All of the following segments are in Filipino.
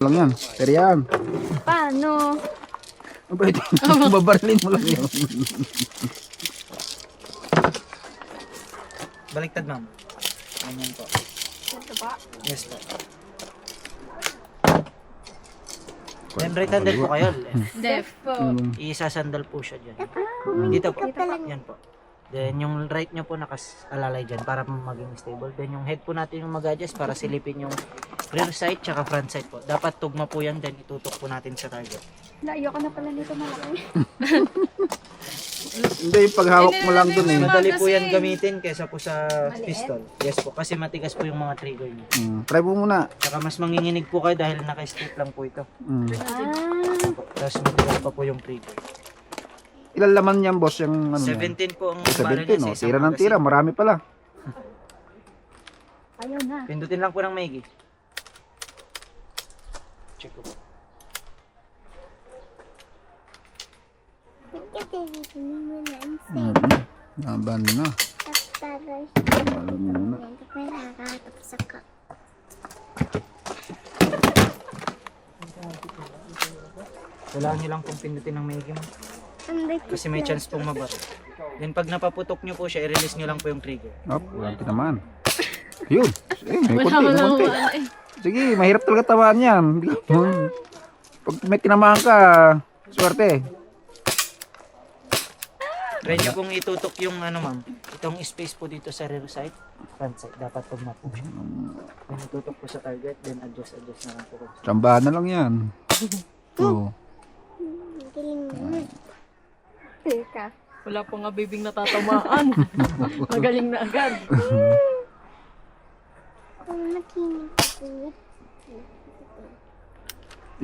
lang yan. Pero yan. Paano? Pwede. Babarlin mo lang yun. Baliktad, ma'am. Ganyan po. Ito ba? Yes po. Then right-handed po kayo. Left po. Isasandal po siya dyan. Dito po. Yan po. Then yung right nyo po nakasalalay dyan para maging stable. Then yung head po natin yung mag-adjust para silipin yung rear side tsaka front side po. Dapat tugma po yan, then itutok po natin sa target. Ayoko na pala nito malaki. Hindi, paghawak mo lang dun eh. Madali po yan gamitin kaysa po sa pistol. Yes po, kasi matigas po yung mga trigger nyo. Try mo muna. Tsaka mas manginginig po kayo dahil naka-strip lang po ito. Tapos matigas pa po yung trigger. Ilan laman niyan, boss? Yung, ano, 17 po ang barrel 17, niya no? sa isang Tira ng tira. magazine. Marami pala. Ayaw na. Pindutin lang po ng maigi. Check ko po. Naban na. Alam mo na. Kailangan nyo lang pong pindutin ng maigi mo. Kasi may chance pong mabar. Then pag napaputok nyo po siya, i-release nyo lang po yung trigger. Walang tinamaan. Yun. May konti. Sige, mahirap talaga tamaan yan. Pag may tinamaan ka, swerte. Try nyo pong itutok yung ano ma'am, itong space po dito sa rear side, front side, dapat tugma po siya. Then itutok po sa target, then adjust na lang po. Tsambahan na lang yan. Oo. Teka. Wala pa nga bibing natatamaan. Magaling na agad.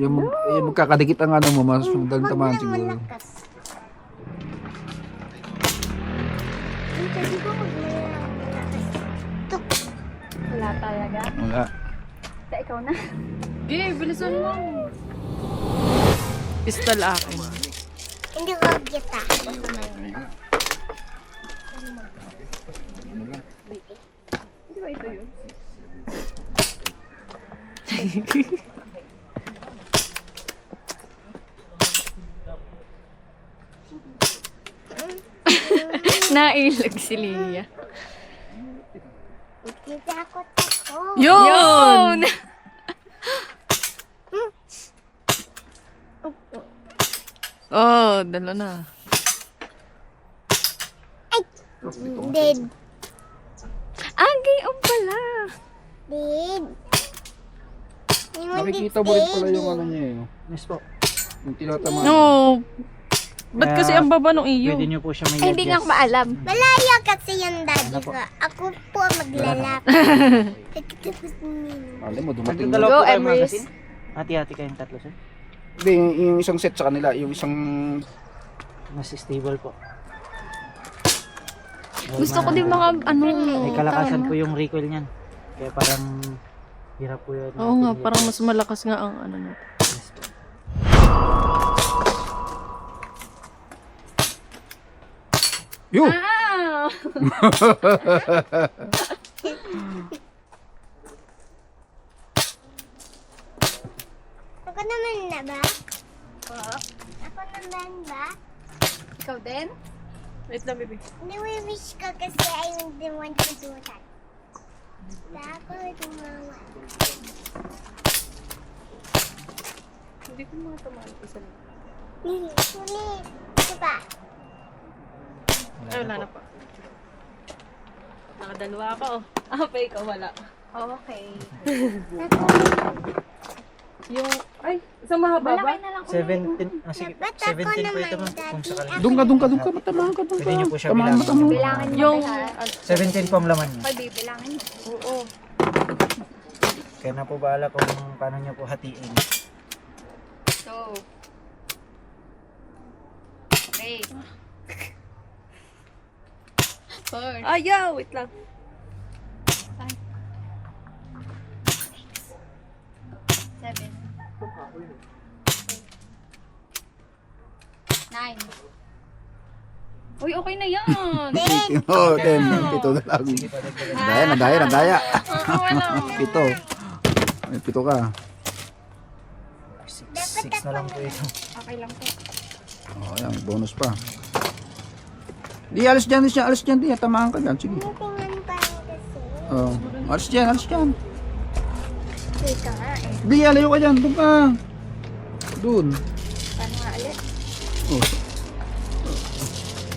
Yung magkakadikit ang ano mo, mas madaling tamaan siguro. Wala talaga. Wala. Ikaw na. Eh, bilisan mo. Pistol akin. Hindi ko kita. Di ba ito yun? Nailag si Lia. Takot ako. Yun! Oh, dalo na. Dead. Gayon pala. Dead. Nakikita mo rin pala yung ano niya eh. Yes po. Yung tinatamaan. No. Ba't kasi ang baba ng iyo? Pwede nyo po siya may Ay, hindi nga ako maalam. Malaya kasi yung daddy ko. Ako po maglalaki. Pagkatapos nila. Alam mo, dumating. Dalawa Go, po kayo Emrys. magazine? Hati-hati kayong tatlo sir. Hindi, yung isang set sa kanila, yung isang... Mas stable po. Gusto ko din mga ano. May kalakasan po yung recoil niyan. Kaya parang hirap po yun. Oo nga, parang mas malakas nga ang ano nito. Yes po. Yun! Ah! Ako naman na ba? Ako naman ba? Ikaw din? Wait lang, baby. Nawi-wish ko kasi I don't want to do that. Takot mama. Hindi ko mga tamaan ko sa loob. Sulit. Ito pa. Ay, wala na pa. Nakadalawa ako. Pa ikaw wala. Okay. Yung, ay, isang mahaba ba? Malaki na lang 17, sige, Ba't 17 ako po ito naman, ma'am. Daddy? Kung sakali. Doon ka, matamaan ka doon ka. Pwede nyo po siya Tamaan bilangan. mo, tamaan mo. Bilangin mo Yung, kaya. 17 po ang laman niya. Pag bibilangin. oo. Kaya na po bahala kung paano nyo po hatiin. So. Okay. Four. Ayaw, wait lang. Seven. 9. Uy, okay na yan. Oo, 10. Pito na lang. Daya. Pito. May pito ka. 6 na lang po ito. Okay lang po. Oh, yan, may bonus pa. Di, alis dyan, alis dyan, di, tamaan ka dyan, sige. Tingnan pa rin kasi. Oh, alis dyan, alis dyan. Dito nga eh. Di, alayo ka dyan, doon ka. Doon. Paano nga ulit? Oh,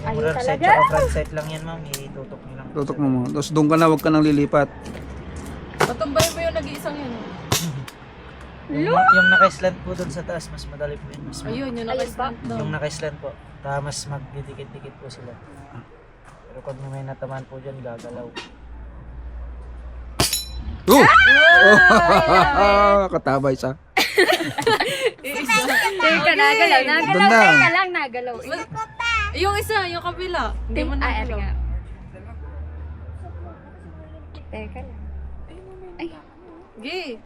Ayun Rear sight talaga. tsaka front sight lang yan, ma'am. Itutok nyo lang. tutok mo mo. Tapos doon ka na, huwag ka nang lilipat. Patumbayin mo yung nag-iisang yun. Yung naka-slant po doon sa taas, mas madali po yun. Mas Ayun, yung naka-stand daw. Yung naka-slant po, mas magdidikit-dikit po sila. Pero pag may natamaan po dyan, gagalaw. Oh! Katabay sa. Teka, nagalaw. Nagalaw. Doon na. Teka lang, nagalaw. Yung isa, yung kabila. Hindi mo Ay, nagalaw. nga. Teka lang. Gi.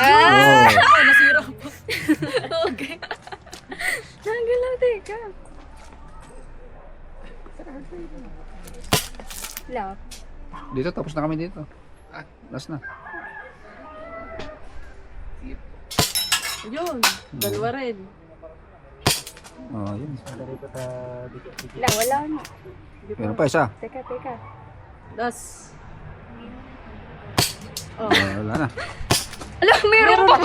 Oh. Ay, nasira pa. Okay. Nagalaw, teka. Lock. Dito, tapos na kami dito. Last na. Yun, dalawa rin. Oh, yun. Madali po dikit-dikit. Wala na. Meron pa isa. Teka. Das. Oh. Wala na. Alam, meron pa.